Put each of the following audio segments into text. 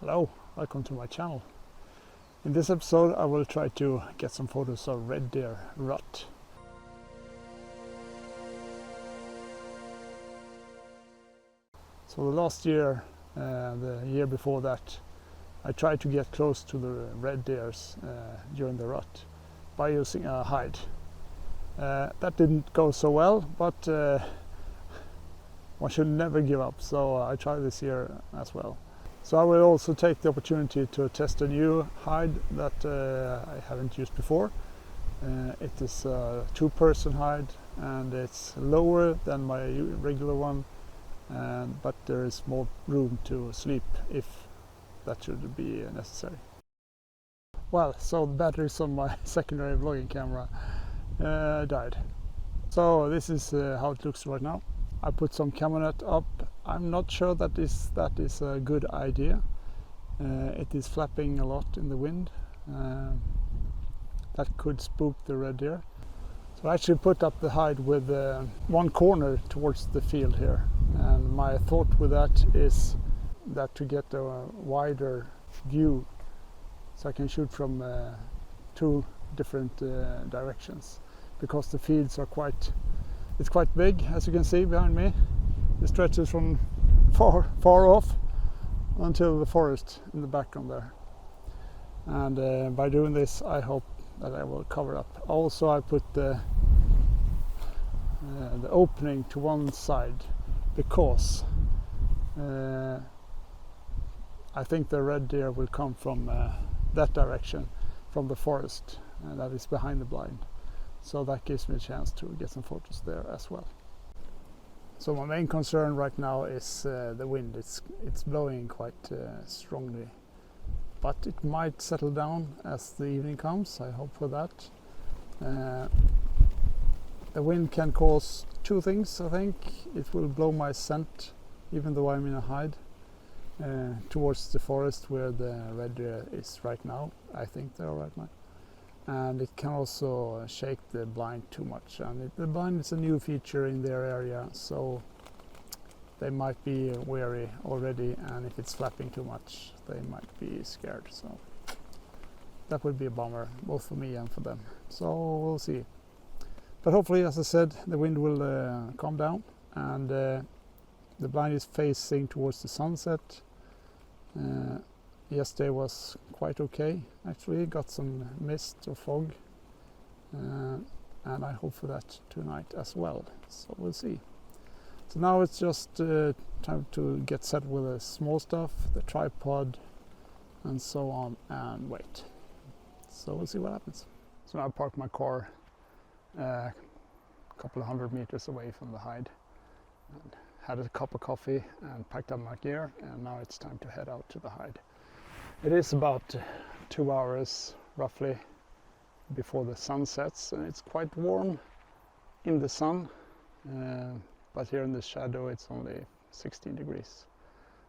Hello, welcome to my channel. In this episode I will try to get some photos of red deer rut. So the last year, the year before that, I tried to get close to the red deers during the rut by using a hide. That didn't go so well, but one should never give up, so I tried this year as well. So I will also take the opportunity to test a new hide that I haven't used before. It is a two-person hide and it's lower than my regular one, but there is more room to sleep if that should be necessary. Well, so the batteries on my secondary vlogging camera died. So this is how it looks right now. I put some camera net up. I'm not sure that is a good idea. It is flapping a lot in the wind. That could spook the red deer. So I actually put up the hide with one corner towards the field here. And my thought with that is that to get a wider view, so I can shoot from two different directions, because the fields are quite big, as you can see behind me. It stretches from far off until the forest in the background there. And by doing this, I hope that I will cover up. Also, I put the opening to one side because I think the red deer will come from that direction, from the forest that is behind the blind. So that gives me a chance to get some photos there as well. So my main concern right now is the wind. It's blowing quite strongly, but it might settle down as the evening comes. I hope for that. The wind can cause two things, I think. It will blow my scent, even though I'm in a hide, towards the forest where the red deer is right now. I think they are right now. And it can also shake the blind too much. And the blind is a new feature in their area, so they might be wary already, and if it's flapping too much, they might be scared. So that would be a bummer, both for me and for them. So we'll see. But hopefully, as I said, the wind will calm down, and the blind is facing towards the sunset. Yesterday was quite okay, actually. Got some mist or fog, and I hope for that tonight as well. So we'll see. So now it's just time to get set with the small stuff, the tripod, and so on, and wait. So we'll see what happens. So now I parked my car a couple of 100 meters away from the hide, and had a cup of coffee and packed up my gear, and now it's time to head out to the hide. It is about 2 hours roughly before the sun sets, and it's quite warm in the sun, but here in the shadow it's only 16 degrees.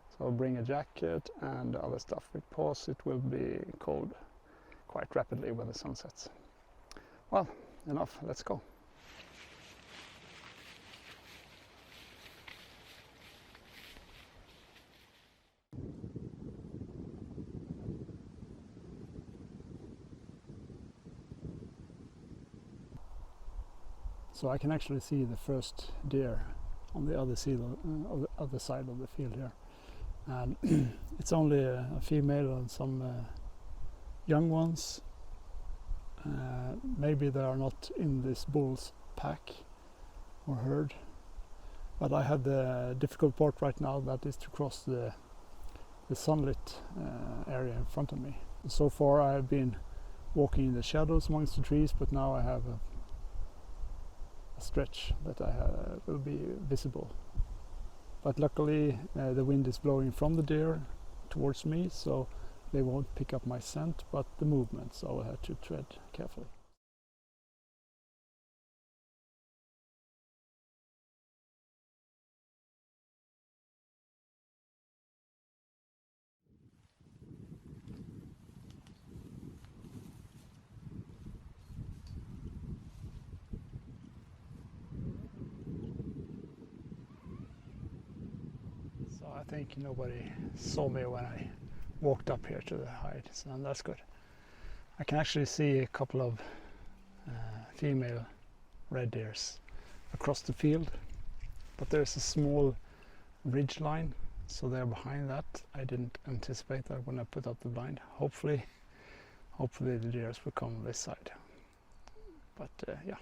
So I'll bring a jacket and other stuff because it will be cold quite rapidly when the sun sets. Well, enough, let's go. So I can actually see the first deer on the other side of the field here, and it's only a female and some young ones. Maybe they are not in this bull's pack or herd, but I have the difficult part right now, that is to cross the sunlit area in front of me. So far I have been walking in the shadows amongst the trees, but now I have a stretch that will be visible. But luckily the wind is blowing from the deer towards me, so they won't pick up my scent, but the movement, so I have to tread carefully. So I think nobody saw me when I walked up here to the hide, so that's good. I can actually see a couple of female red deers across the field, but there's a small ridge line, so they're behind that. I didn't anticipate that when I put up the blind. Hopefully the deers will come this side, but yeah,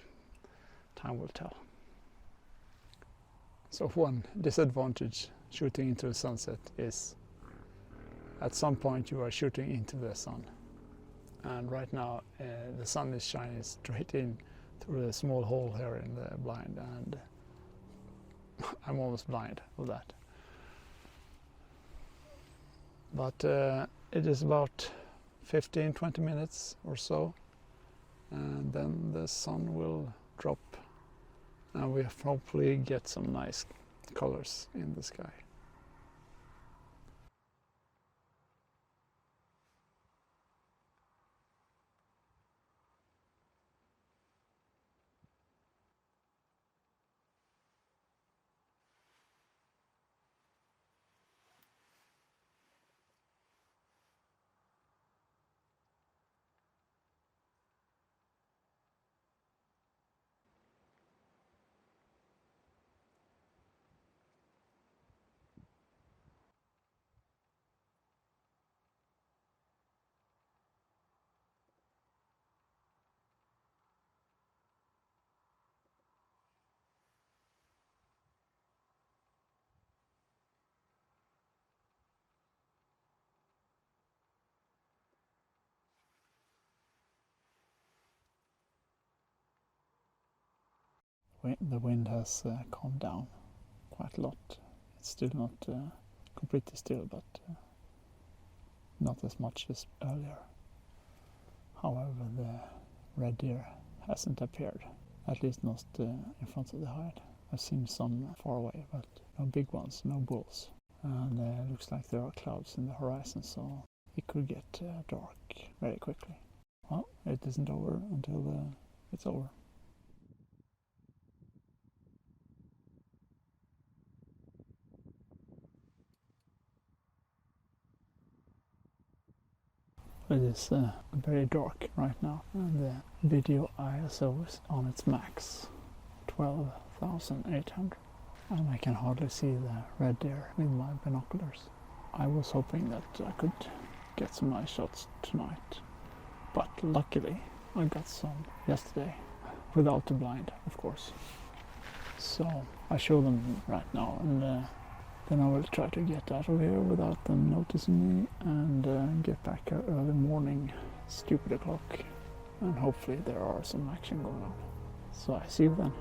time will tell. So one disadvantage shooting into the sunset is at some point you are shooting into the sun, and right now the sun is shining straight in through a small hole here in the blind, and I'm almost blind with that. But it is about 15-20 minutes or so, and then the sun will drop and we hopefully get some nice colors in the sky. The wind has calmed down quite a lot. It's still not completely still, but not as much as earlier. However, the red deer hasn't appeared, at least not in front of the hide. I've seen some far away, but no big ones, no bulls. And it looks like there are clouds in the horizon, so it could get dark very quickly. Well, it isn't over until it's over. It is very dark right now, and the video ISO is on its max, 12,800, and I can hardly see the red deer with my binoculars. I was hoping that I could get some nice shots tonight, but luckily I got some yesterday, without the blind, of course. So I show them right now, and then I will try to get out of here without them noticing me, and get back early morning, stupid o'clock, and hopefully there are some action going on. So I see you then.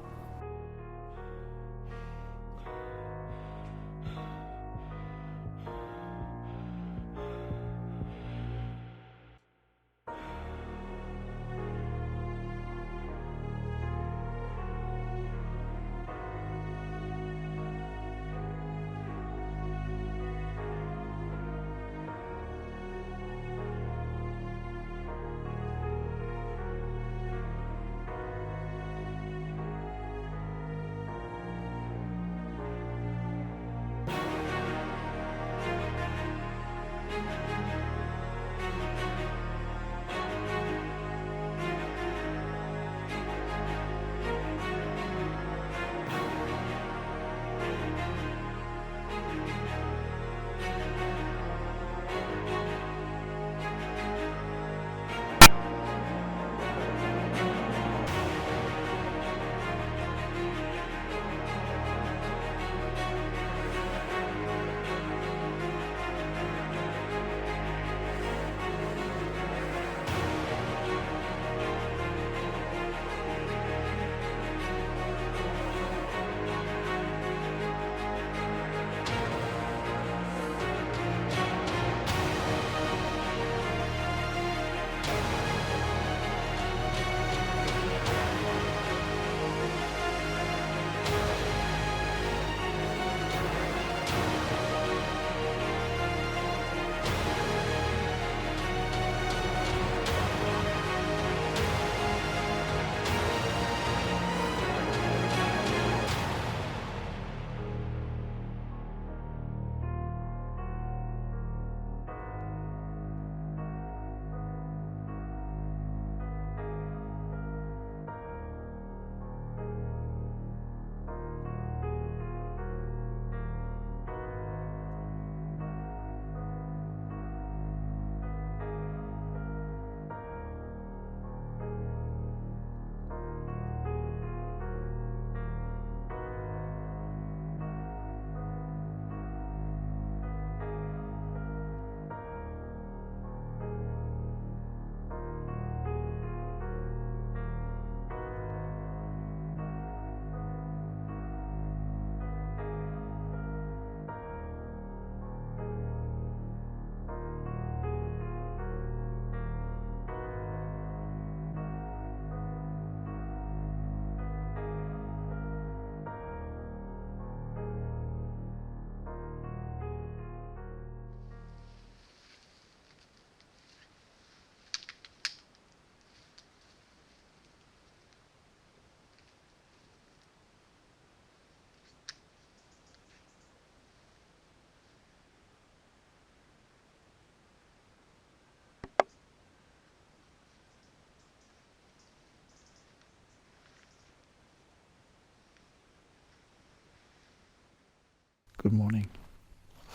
Good morning.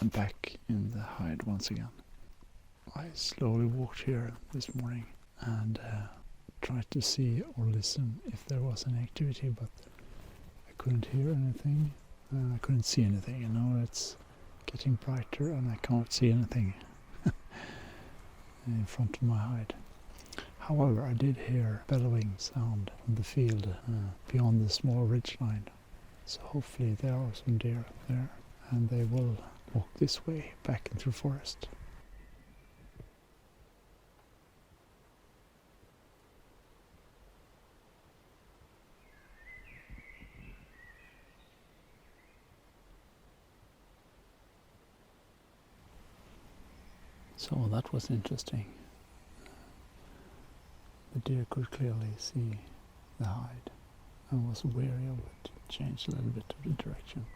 I'm back in the hide once again. I slowly walked here this morning and tried to see or listen if there was any activity, but I couldn't hear anything. I couldn't see anything. It's getting brighter and I can't see anything in front of my hide. However, I did hear bellowing sound on the field beyond the small ridge line. So hopefully there are some deer up there and they will walk this way back into the forest. So that was interesting. The deer could clearly see the hide and was wary of it, changed a little bit of the direction.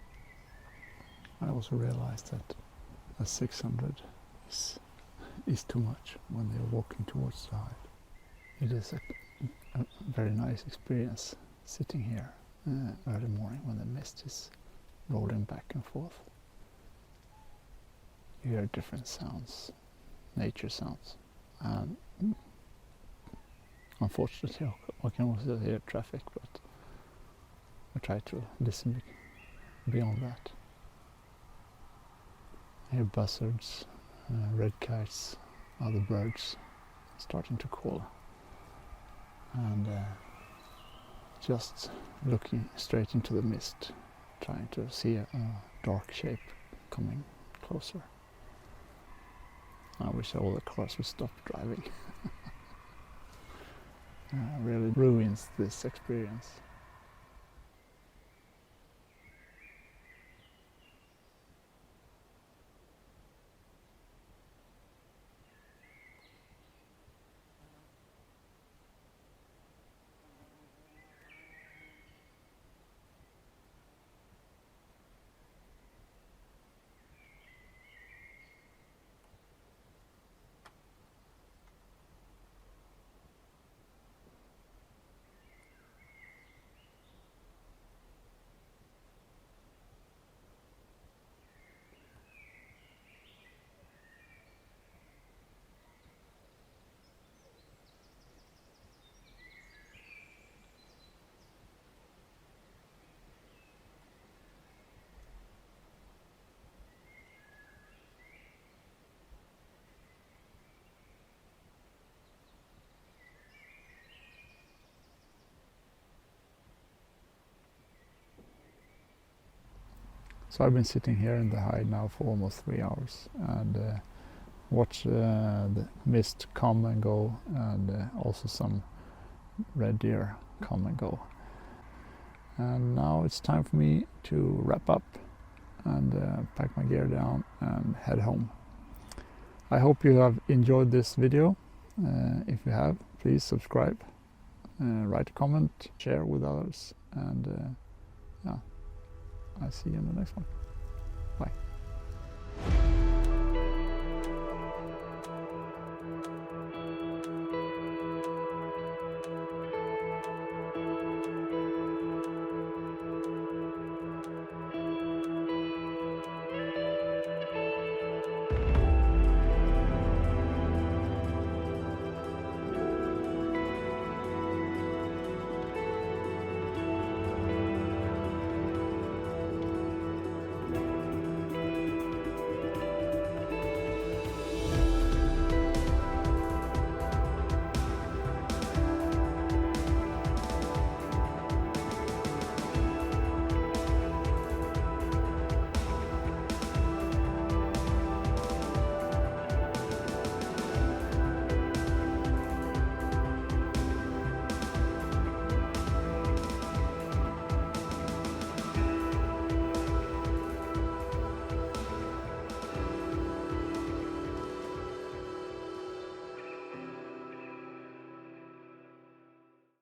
I also realized that a 600 is too much when they're walking towards the hide. It is a very nice experience sitting here early morning when the mist is rolling back and forth. You hear different sounds, nature sounds, and unfortunately I can also hear traffic, but I try to listen beyond that. I hear buzzards, red kites, other birds starting to call, and just looking straight into the mist, trying to see a dark shape coming closer. I wish all the cars would stop driving. Really ruins this experience. So I've been sitting here in the hide now for almost 3 hours and watch the mist come and go, and also some red deer come and go. And now it's time for me to wrap up and pack my gear down and head home. I hope you have enjoyed this video. If you have, please subscribe, write a comment, share with others, and yeah. I'll see you in the next one. Bye.